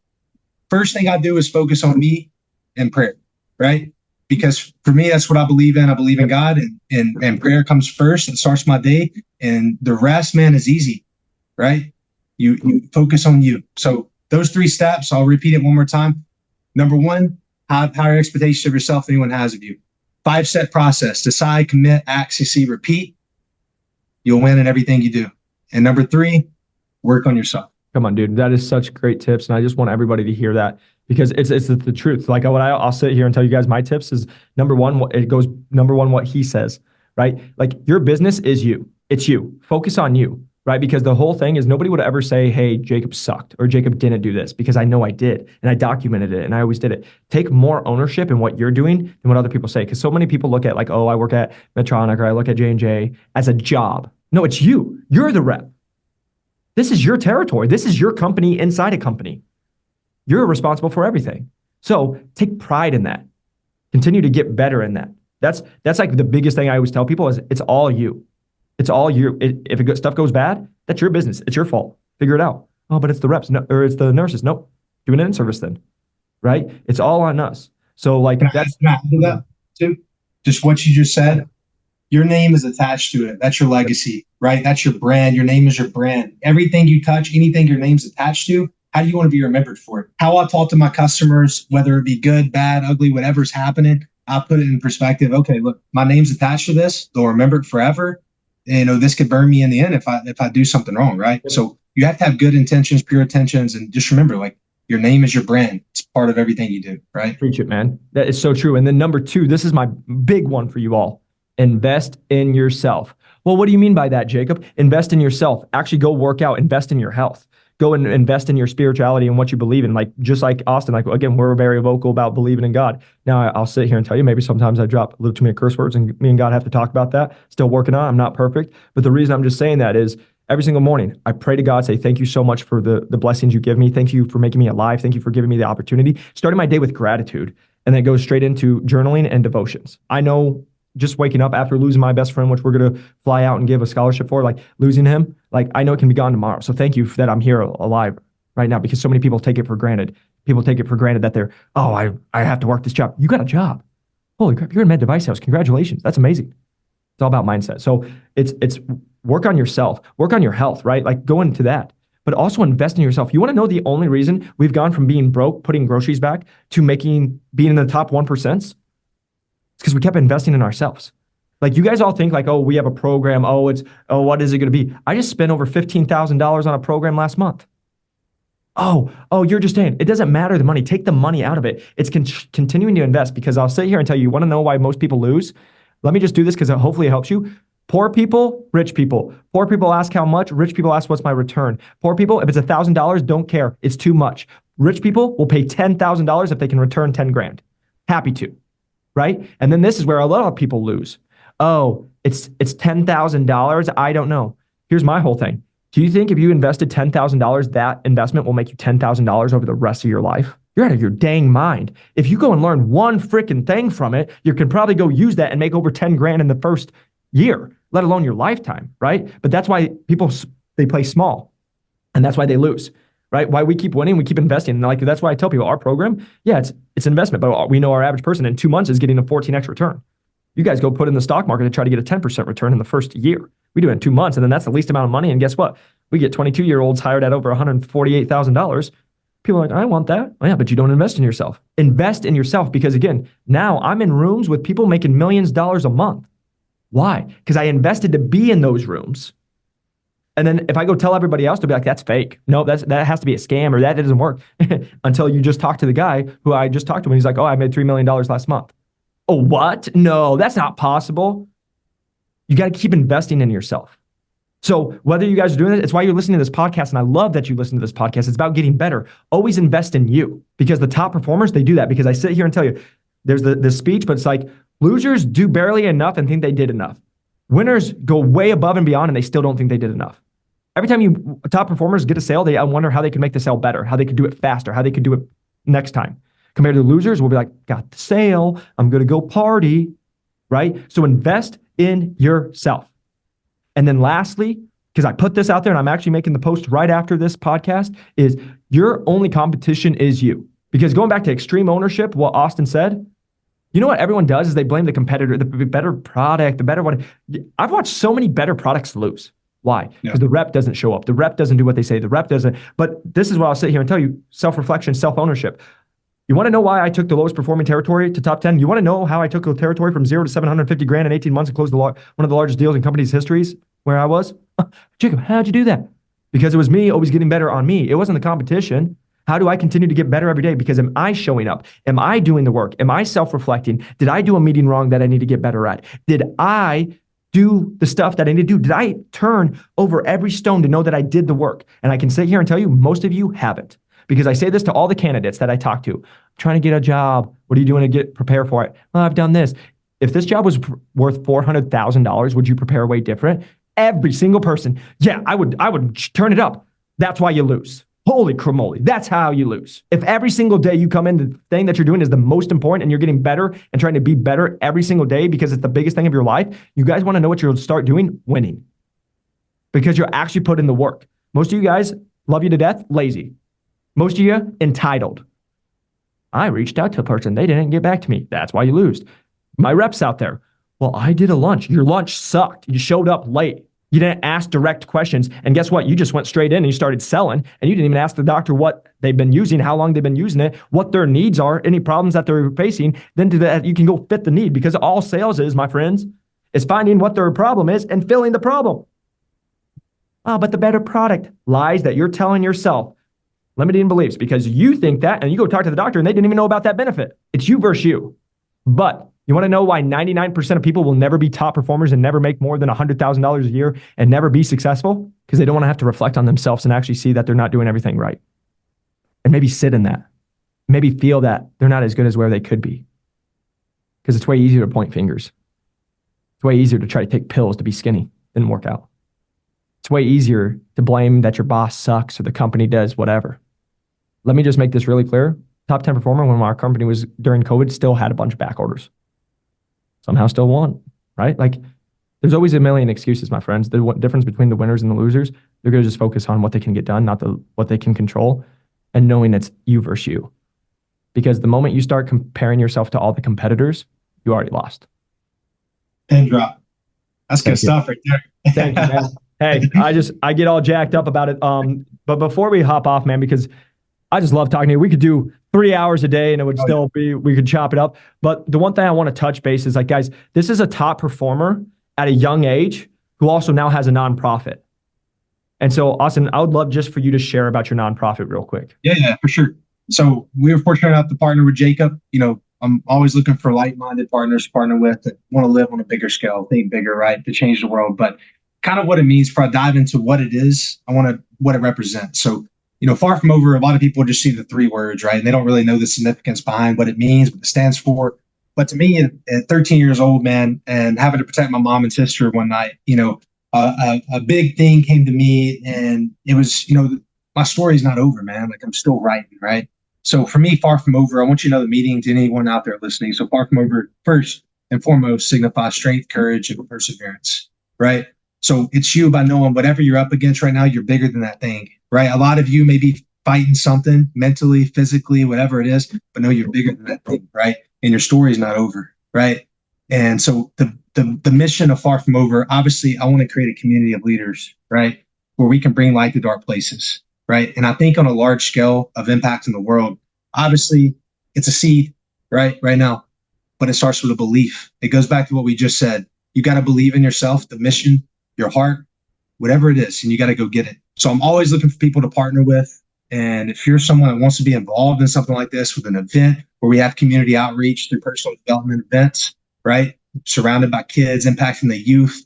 first thing I do is focus on me and prayer, right? Because for me, that's what I believe in. I believe in God, and prayer comes first and starts my day. And the rest, man, is easy, right? You focus on you. So those 3 steps, I'll repeat it one more time. Number 1, have higher expectations of yourself than anyone has of you. 5-step process: decide, commit, act, succeed, repeat. You'll win in everything you do. And number 3, work on yourself. Come on, dude. That is such great tips. And I just want everybody to hear that because it's the truth. Like I'll sit here and tell you guys my tips is number 1, it goes number 1, what he says, right? Like your business is you. It's you. Focus on you, right? Because the whole thing is nobody would ever say, hey, Jacob sucked or Jacob didn't do this, because I know I did and I documented it and I always did it. Take more ownership in what you're doing than what other people say. Because so many people look at like, oh, I work at Medtronic or I look at J&J as a job. No, it's you. You're the rep. This is your territory. This is your company inside a company. You're responsible for everything. So take pride in that. Continue to get better in that. That's like the biggest thing I always tell people is it's all you. It's all you. If stuff goes bad, that's your business. It's your fault. Figure it out. Oh, but it's the reps, no, or it's the nurses. Nope. Do an in-service then, right? It's all on us. So like can I do that too? Just what you just said. Your name is attached to it. That's your legacy, right? That's your brand. Your name is your brand. Everything you touch, anything your name's attached to, how do you want to be remembered for it? How I talk to my customers, whether it be good, bad, ugly, whatever's happening, I'll put it in perspective. Okay, look, my name's attached to this. They'll remember it forever. This could burn me in the end if I do something wrong, right? So you have to have good intentions, pure intentions, and just remember, like, your name is your brand. It's part of everything you do, right? Preach it, man. That is so true. And then number 2, this is my big one for you all. Invest in yourself. Well, what do you mean by that, Jacob? Invest in yourself. Actually go work out. Invest in your health. Go and invest in your spirituality and what you believe in. Like, just like Austin, like, again, we're very vocal about believing in God. Now, I'll sit here and tell you, maybe sometimes I drop a little too many curse words and me and God have to talk about that. Still working on it. I'm not perfect. But the reason I'm just saying that is every single morning, I pray to God, say, thank you so much for the blessings you give me. Thank you for making me alive. Thank you for giving me the opportunity. Starting my day with gratitude, and then it goes straight into journaling and devotions. I know just waking up after losing my best friend, which we're going to fly out and give a scholarship for, like losing him, like I know it can be gone tomorrow. So thank you that I'm here alive right now, because so many people take it for granted. People take it for granted that they're, oh, I have to work this job. You got a job. Holy crap, you're in med device sales. Congratulations. That's amazing. It's all about mindset. So it's work on yourself, work on your health, right? Like go into that, but also invest in yourself. You want to know the only reason we've gone from being broke, putting groceries back, to being in the top 1%? Because we kept investing in ourselves. Like you guys all think like, oh, we have a program. Oh, what is it going to be? I just spent over $15,000 on a program last month. Oh, you're just saying it doesn't matter the money. Take the money out of it. It's continuing to invest, because I'll sit here and tell you, want to know why most people lose? Let me just do this because hopefully it helps you. Poor people, rich people. Poor people ask how much. Rich people ask what's my return. Poor people, if it's $1,000, don't care. It's too much. Rich people will pay $10,000 if they can return 10 grand. Happy to. Right? And then this is where a lot of people lose. Oh, it's $10,000. I don't know. Here's my whole thing. Do you think if you invested $10,000, that investment will make you $10,000 over the rest of your life? You're out of your dang mind. If you go and learn one freaking thing from it, you can probably go use that and make over 10 grand in the first year, let alone your lifetime, right? But that's why people, they play small, and that's why they lose. Right? Why we keep winning, we keep investing. And like that's why I tell people our program, yeah, it's investment, but we know our average person in 2 months is getting a 14x return. You guys go put in the stock market and try to get a 10% return in the first year. We do it in 2 months, and then that's the least amount of money. And guess what? We get 22-year-olds hired at over $148,000. People are like, I want that. Oh, yeah, but you don't invest in yourself. Invest in yourself, because again, now I'm in rooms with people making millions of dollars a month. Why? Because I invested to be in those rooms. And then if I go tell everybody else, they'll be like, that's fake. No, that has to be a scam, or that doesn't work. Until you just talk to the guy who I just talked to, and he's like, oh, I made $3 million last month. Oh, what? No, that's not possible. You got to keep investing in yourself. So whether you guys are doing it, it's why you're listening to this podcast. And I love that you listen to this podcast. It's about getting better. Always invest in you, because the top performers, they do that. Because I sit here and tell you, there's the speech, but it's like losers do barely enough and think they did enough. Winners go way above and beyond, and they still don't think they did enough. Every time top performers get a sale, I wonder how they can make the sale better, how they could do it faster, how they could do it next time. Compared to the losers, we'll be like, got the sale, I'm going to go party, right? So invest in yourself. And then lastly, because I put this out there and I'm actually making the post right after this podcast, is your only competition is you. Because going back to extreme ownership, what Austin said, you know what everyone does is they blame the competitor, the better product, the better one. I've watched so many better products lose. Why? Yeah. Because the rep doesn't show up. The rep doesn't do what they say. The rep doesn't. But this is what I'll sit here and tell you: self-reflection, self-ownership. You want to know why I took the lowest performing territory to top 10? You want to know how I took a territory from 0 to 750 grand in 18 months and closed one of the largest deals in company's histories where I was? Jacob, how'd you do that? Because it was me always getting better on me. It wasn't the competition. How do I continue to get better every day? Because am I showing up? Am I doing the work? Am I self-reflecting? Did I do a meeting wrong that I need to get better at? Did I do the stuff that I need to do? Did I turn over every stone to know that I did the work? And I can sit here and tell you, most of you haven't. Because I say this to all the candidates that I talk to. I'm trying to get a job. What are you doing to prepare for it? Well, I've done this. If this job was worth $400,000, would you prepare way different? Every single person. Yeah, I would turn it up. That's why you lose. Holy cramoly. That's how you lose. If every single day you come in, the thing that you're doing is the most important and you're getting better and trying to be better every single day because it's the biggest thing of your life, you guys want to know what you'll start doing? Winning. Because you're actually putting the work. Most of you guys, love you to death, lazy. Most of you, entitled. I reached out to a person. They didn't get back to me. That's why you lose. My reps out there. Well, I did a lunch. Your lunch sucked. You showed up late. You didn't ask direct questions. And guess what? You just went straight in and you started selling. And you didn't even ask the doctor what they've been using, how long they've been using it, what their needs are, any problems that they're facing. Then to that, you can go fit the need. Because all sales is, my friends, is finding what their problem is and filling the problem. Oh, but the better product. Lies that you're telling yourself. Limiting beliefs, because you think that and you go talk to the doctor and they didn't even know about that benefit. It's you versus you. But you want to know why 99% of people will never be top performers and never make more than $100,000 a year and never be successful? Because they don't want to have to reflect on themselves and actually see that they're not doing everything right. And maybe sit in that. Maybe feel that they're not as good as where they could be. Because it's way easier to point fingers. It's way easier to try to take pills to be skinny than work out. It's way easier to blame that your boss sucks or the company does whatever. Let me just make this really clear. Top 10 performer when our company was during COVID still had a bunch of back orders. Somehow still won, right? Like there's always a million excuses, my friends. The difference between the winners and the losers, they're going to just focus on what they can get done, not what they can control, and knowing it's you versus you. Because the moment you start comparing yourself to all the competitors, you already lost. Pin drop. That's good stuff right there. Thank you, man. Hey, I get all jacked up about it. But before we hop off, man, because I just love talking to you. We could do 3 hours a day and it would we could chop it up. But the one thing I want to touch base is like, guys, this is a top performer at a young age who also now has a nonprofit. And so, Austin, I would love just for you to share about your nonprofit real quick. Yeah, for sure. So we were fortunate enough to partner with Jacob. You know, I'm always looking for like-minded partners to partner with that want to live on a bigger scale, think bigger, right, to change the world. But kind of what it means before I dive into what it is, what it represents. So, you know, far from over, a lot of people just see the 3 words, right? And they don't really know the significance behind what it means, what it stands for. But to me, at 13 years old, man, and having to protect my mom and sister one night, you know, a big thing came to me, and it was, you know, my story's not over, man. Like I'm still writing, right? So for me, far from over, I want you to know the meaning to anyone out there listening. So far from over, first and foremost, signifies strength, courage, and perseverance, right? So it's you by knowing whatever you're up against right now, you're bigger than that thing, right? A lot of you may be fighting something mentally, physically, whatever it is, but know you're bigger than that thing, right? And your story is not over, right? And so the mission of Far From Over, obviously, I want to create a community of leaders, right? Where we can bring light to dark places, right? And I think on a large scale of impact in the world, obviously, it's a seed, right now, but it starts with a belief. It goes back to what we just said. You got to believe in yourself, the mission, your heart, whatever it is, and you got to go get it. So I'm always looking for people to partner with. And if you're someone that wants to be involved in something like this with an event where we have community outreach through personal development events, right? Surrounded by kids, impacting the youth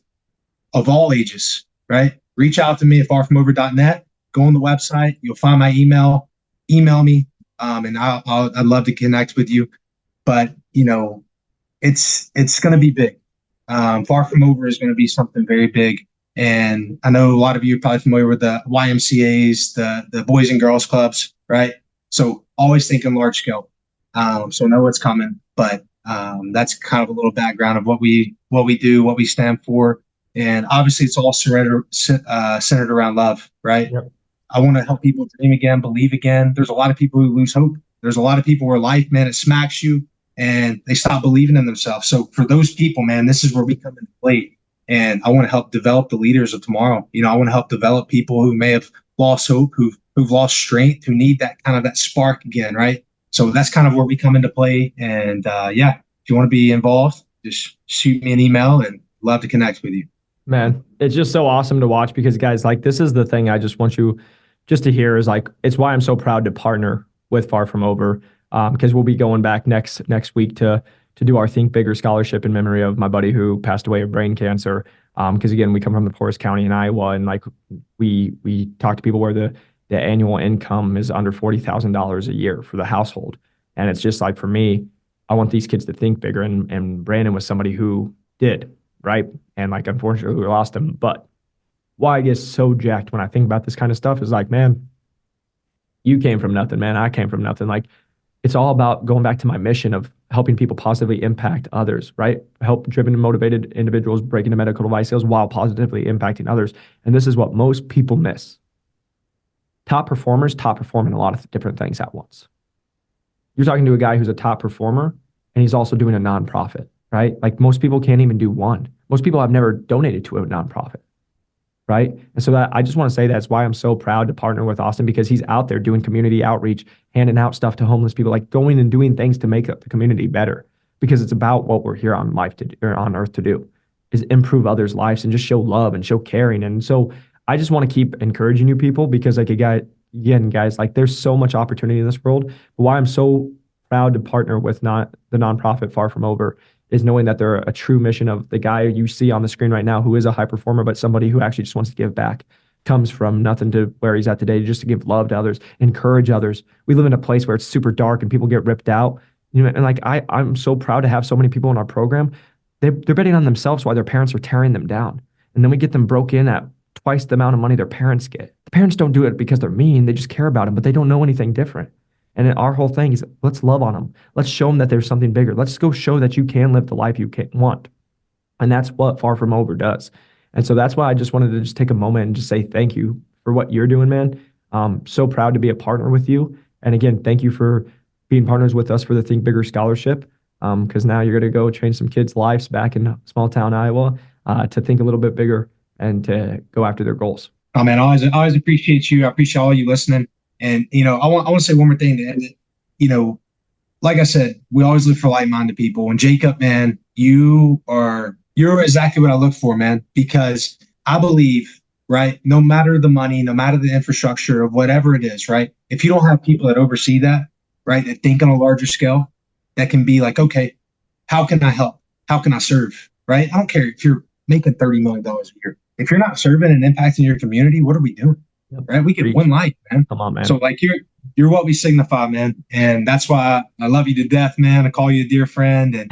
of all ages, right? Reach out to me at farfromover.net. Go on the website. You'll find my email. Email me, and I'd love to connect with you. But, you know, it's going to be big. Far From Over is going to be something very big. And I know a lot of you are probably familiar with the YMCAs, the Boys and Girls Clubs, right? So always thinking large scale. So know what's coming, but that's kind of a little background of what we do, what we stand for. And obviously it's all centered around love, right? Yep. I want to help people dream again, believe again. There's a lot of people who lose hope. There's a lot of people where life, man, it smacks you and they stop believing in themselves. So for those people, man, this is where we come into play. And I want to help develop the leaders of tomorrow. I want to help develop people who may have lost hope, who've lost strength, who need that kind of that spark again, right? So that's kind of where we come into play. And yeah, if you want to be involved, just shoot me an email and love to connect with you. Man, it's just so awesome to watch because guys, like this is the thing I just want you just to hear is like it's why I'm so proud to partner with Far From Over because we'll be going back next week to do our Think Bigger scholarship in memory of my buddy who passed away of brain cancer. Because again, we come from the poorest county in Iowa, and like we talk to people where the annual income is under $40,000 a year for the household, and it's just like for me, I want these kids to think bigger, and Brandon was somebody who did right, and like unfortunately we lost him, but why I get so jacked when I think about this kind of stuff is like, man, you came from nothing, man. I came from nothing. Like, it's all about going back to my mission of helping people positively impact others, right? Help driven and motivated individuals break into medical device sales while positively impacting others. And this is what most people miss. Top performers top perform in a lot of different things at once. You're talking to a guy who's a top performer and he's also doing a nonprofit, right? Like most people can't even do one. Most people have never donated to a nonprofit, right? And so that I just want to say that's why I'm so proud to partner with Austin because he's out there doing community outreach, handing out stuff to homeless people, like going and doing things to make the community better. Because it's about what we're here on life to or on earth to do, is improve others' lives and just show love and show caring. And so I just want to keep encouraging you people because like a guy, again, guys, like there's so much opportunity in this world. But why I'm so proud to partner with not the nonprofit Far From Over is knowing that they're a true mission of the guy you see on the screen right now, who is a high performer, but somebody who actually just wants to give back, comes from nothing to where he's at today, just to give love to others, encourage others. We live in a place where it's super dark and people get ripped out. And like I'm so proud to have so many people in our program. They're betting on themselves while their parents are tearing them down. And then we get them broke in at twice the amount of money their parents get. The parents don't do it because they're mean. They just care about them, but they don't know anything different. And our whole thing is let's love on them. Let's show them that there's something bigger. Let's go show that you can live the life you can want. And that's what Far From Over does. And so that's why I just wanted to just take a moment and just say thank you for what you're doing, man. So proud to be a partner with you. And again, thank you for being partners with us for the Think Bigger Scholarship. Because now you're going to go change some kids' lives back in small town Iowa to think a little bit bigger and to go after their goals. Oh man, I always appreciate you. I appreciate all you listening. And I want to say one more thing to end it. Like I said, we always look for like-minded people. And Jacob, man, you're exactly what I look for, man. Because I believe, right, no matter the money, no matter the infrastructure of whatever it is, right, if you don't have people that oversee that, right, that think on a larger scale, that can be like, okay, how can I help? How can I serve? Right? I don't care if you're making $30 million a year. If you're not serving and impacting your community, what are we doing? Yep. Right? We get one life, man. Come on, man. So like you're what we signify, man. And that's why I love you to death, man. I call you a dear friend. And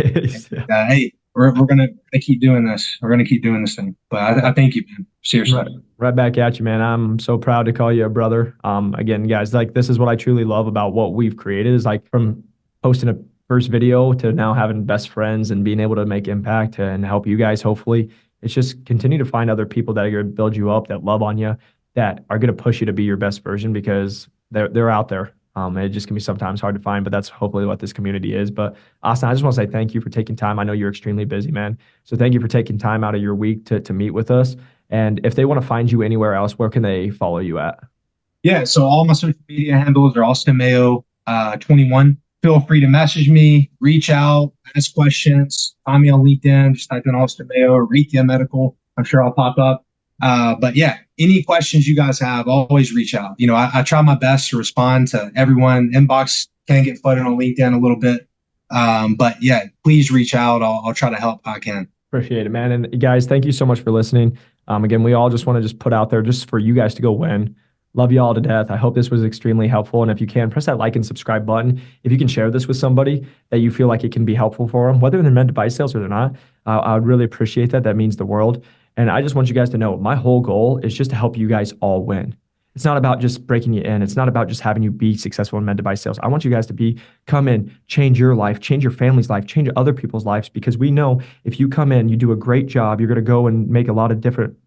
hey, we're gonna keep doing this. We're gonna keep doing this thing. But I thank you, man. Seriously. Right back at you, man. I'm so proud to call you a brother. Again, guys, like this is what I truly love about what we've created is like from posting a first video to now having best friends and being able to make impact and help you guys. Hopefully it's just continue to find other people that are going to build you up, that love on you, that are going to push you to be your best version because they're out there. It just can be sometimes hard to find, but that's hopefully what this community is. But Austin, I just want to say thank you for taking time. I know you're extremely busy, man. So thank you for taking time out of your week to meet with us. And if they want to find you anywhere else, where can they follow you at? Yeah. So all my social media handles are Austin Mayo 21. Feel free to message me, reach out, ask questions, find me on LinkedIn, just type in Austin Mayo or Rethea Medical. I'm sure I'll pop up. But yeah, any questions you guys have, always reach out. I try my best to respond to everyone. Inbox can get flooded on LinkedIn a little bit. But yeah, please reach out. I'll try to help how I can. Appreciate it, man. And guys, thank you so much for listening. Again, we all just want to just put out there just for you guys to go win. Love you all to death. I hope this was extremely helpful. And if you can, press that like and subscribe button. If you can share this with somebody that you feel like it can be helpful for them, whether they're meant to buy sales or they're not, I would really appreciate that. That means the world. And I just want you guys to know my whole goal is just to help you guys all win. It's not about just breaking you in. It's not about just having you be successful in med device sales. I want you guys to come in, change your life, change your family's life, change other people's lives, because we know if you come in, you do a great job, you're going to go and make a lot of different,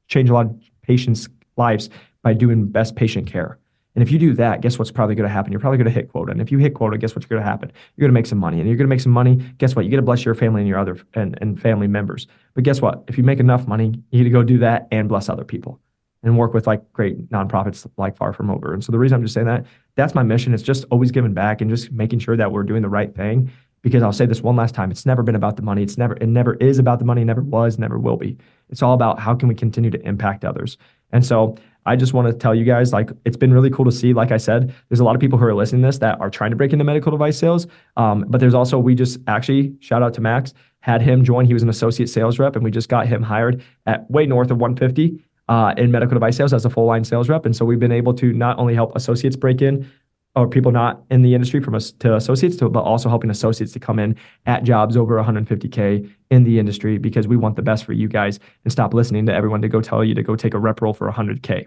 change a lot of patients' lives by doing best patient care. And if you do that, guess what's probably going to happen? You're probably going to hit quota. And if you hit quota, guess what's going to happen? You're going to make some money. And you're going to make some money. Guess what? You get to bless your family and your other and family members. But guess what? If you make enough money, you get to go do that and bless other people and work with like great nonprofits like Far From Over. And so the reason I'm just saying that, that's my mission. It's just always giving back and just making sure that we're doing the right thing. Because I'll say this one last time, it's never been about the money. It never is about the money, never was, never will be. It's all about how can we continue to impact others. And so I just want to tell you guys, like, it's been really cool to see. Like I said, there's a lot of people who are listening to this that are trying to break into medical device sales. But there's also, we just actually, shout out to Max, had him join. He was an associate sales rep, and we just got him hired at way north of 150 in medical device sales as a full line sales rep. And so we've been able to not only help associates break in, or people not in the industry from us to associates to, but also helping associates to come in at jobs over 150K in the industry, because we want the best for you guys, and stop listening to everyone to go tell you to go take a rep roll for 100K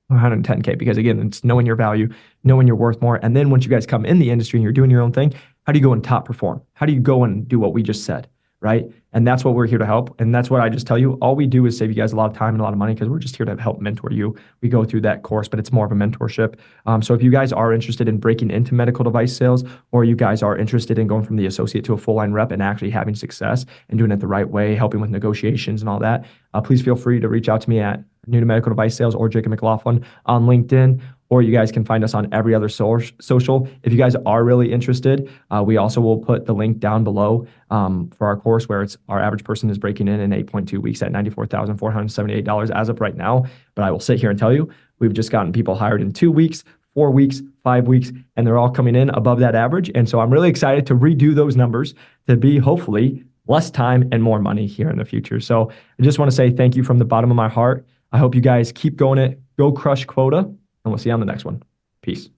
or 110K, because again, it's knowing your value, knowing you're worth more. And then once you guys come in the industry and you're doing your own thing, how do you go and top perform? How do you go and do what we just said? Right. And that's what we're here to help. And that's what I just tell you. All we do is save you guys a lot of time and a lot of money, because we're just here to help mentor you. We go through that course, but it's more of a mentorship. So if you guys are interested in breaking into medical device sales, or you guys are interested in going from the associate to a full line rep and actually having success and doing it the right way, helping with negotiations and all that, please feel free to reach out to me at New to Medical Device Sales or Jacob McLaughlin on LinkedIn, or you guys can find us on every other social. If you guys are really interested, we also will put the link down below for our course, where it's our average person is breaking in 8.2 weeks at $94,478 as of right now. But I will sit here and tell you, we've just gotten people hired in 2 weeks, 4 weeks, 5 weeks, and they're all coming in above that average. And so I'm really excited to redo those numbers to be hopefully less time and more money here in the future. So I just want to say thank you from the bottom of my heart. I hope you guys keep going it, go crush quota, and we'll see you on the next one. Peace.